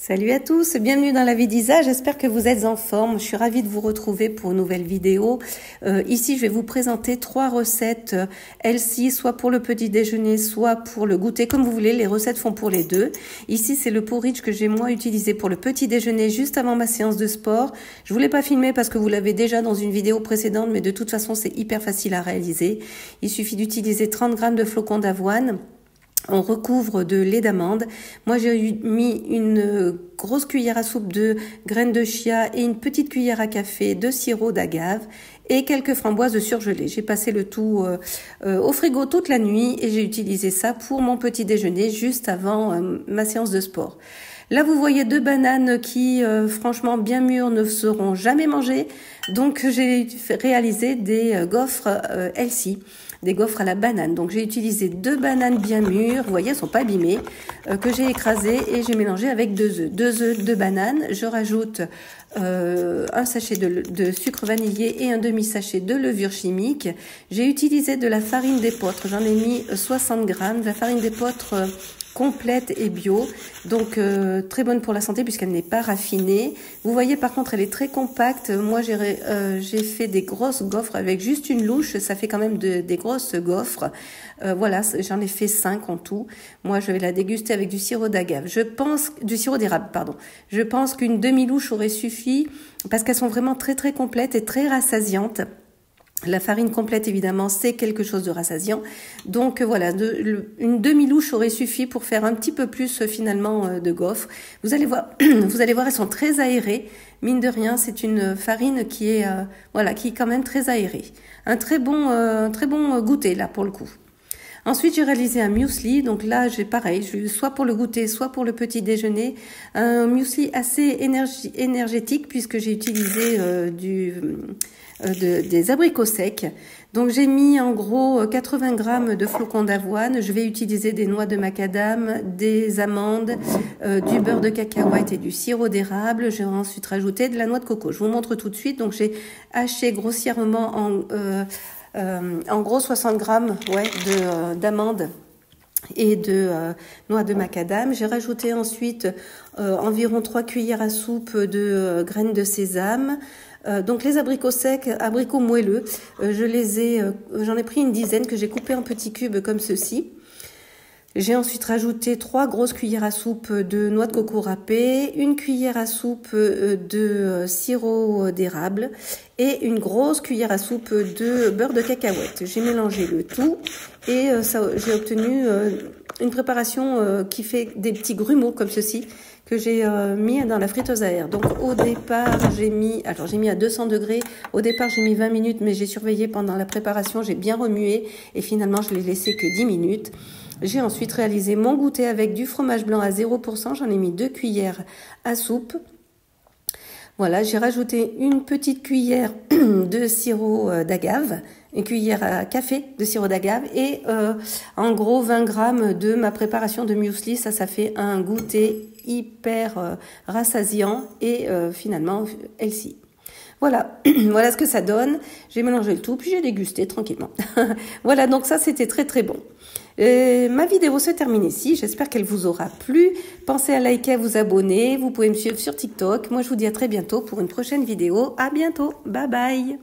Salut à tous, bienvenue dans la vie d'Isa, j'espère que vous êtes en forme. Je suis ravie de vous retrouver pour une nouvelle vidéo. Ici, je vais vous présenter 3 recettes healthy, soit pour le petit déjeuner, soit pour le goûter, comme vous voulez. Les recettes font pour les deux. Ici, c'est le porridge que j'ai moi utilisé pour le petit déjeuner juste avant ma séance de sport. Je voulais pas filmer parce que vous l'avez déjà dans une vidéo précédente, mais de toute façon, c'est hyper facile à réaliser. Il suffit d'utiliser 30 g de flocons d'avoine. On recouvre de lait d'amande. Moi, j'ai mis une grosse cuillère à soupe de graines de chia et une petite cuillère à café de sirop d'agave et quelques framboises surgelées. J'ai passé le tout au frigo toute la nuit et j'ai utilisé ça pour mon petit déjeuner juste avant ma séance de sport. Là, vous voyez 2 bananes qui, franchement, bien mûres, ne seront jamais mangées. Donc, j'ai réalisé des gaufres healthy, des gaufres à la banane. Donc, j'ai utilisé 2 bananes bien mûres. Vous voyez, elles sont pas abîmées, que j'ai écrasées et j'ai mélangé avec 2 œufs. 2 œufs de banane. Je rajoute un sachet de sucre vanillé et un demi-sachet de levure chimique. J'ai utilisé de la farine d'épeautre. J'en ai mis 60 g. De la farine d'épeautre complète et bio, donc très bonne pour la santé puisqu'elle n'est pas raffinée. Vous voyez par contre elle est très compacte. Moi j'ai fait des grosses gaufres avec juste une louche, ça fait quand même des grosses gaufres. Voilà, j'en ai fait 5 en tout. Moi je vais la déguster avec du sirop d'agave. Du sirop d'érable, pardon. Je pense qu'une demi-louche aurait suffi parce qu'elles sont vraiment très très complètes et très rassasiantes. La farine complète, évidemment, c'est quelque chose de rassasiant. Donc voilà, une demi-louche aurait suffi pour faire un petit peu plus finalement de gaufres. Vous allez voir, elles sont très aérées. Mine de rien, c'est une farine qui est qui est quand même très aérée. Un très bon goûter là pour le coup. Ensuite, j'ai réalisé un muesli. Donc là, j'ai pareil, soit pour le goûter, soit pour le petit déjeuner. Un muesli assez énergétique puisque j'ai utilisé des abricots secs. Donc j'ai mis en gros 80 g de flocons d'avoine. Je vais utiliser des noix de macadam, des amandes, du beurre de cacahuète et du sirop d'érable. Je vais ensuite rajouter de la noix de coco. Je vous montre tout de suite. Donc j'ai haché grossièrement en gros 60 g d'amandes et de noix de macadam. J'ai rajouté ensuite environ 3 cuillères à soupe de graines de sésame. Donc les abricots secs, abricots moelleux, j'en ai pris une dizaine que j'ai coupé en petits cubes comme ceci. J'ai ensuite rajouté 3 grosses cuillères à soupe de noix de coco râpée, une cuillère à soupe de sirop d'érable et une grosse cuillère à soupe de beurre de cacahuète. J'ai mélangé le tout et j'ai obtenu une préparation qui fait des petits grumeaux comme ceci que j'ai mis dans la friteuse à air. Donc au départ, j'ai mis à 200 degrés. Au départ, j'ai mis 20 minutes, mais j'ai surveillé pendant la préparation, j'ai bien remué et finalement, je l'ai laissé que 10 minutes. J'ai ensuite réalisé mon goûter avec du fromage blanc à 0%. J'en ai mis 2 cuillères à soupe. Voilà, j'ai rajouté une petite cuillère de sirop d'agave, une cuillère à café de sirop d'agave et en gros 20 g de ma préparation de muesli. Ça fait un goûter hyper rassasiant et finalement healthy. Voilà, voilà ce que ça donne. J'ai mélangé le tout, puis j'ai dégusté tranquillement. Voilà, donc ça, c'était très très bon. Ma vidéo se termine ici. J'espère qu'elle vous aura plu. Pensez à liker, à vous abonner. Vous pouvez me suivre sur TikTok. Moi, je vous dis à très bientôt pour une prochaine vidéo. À bientôt. Bye bye.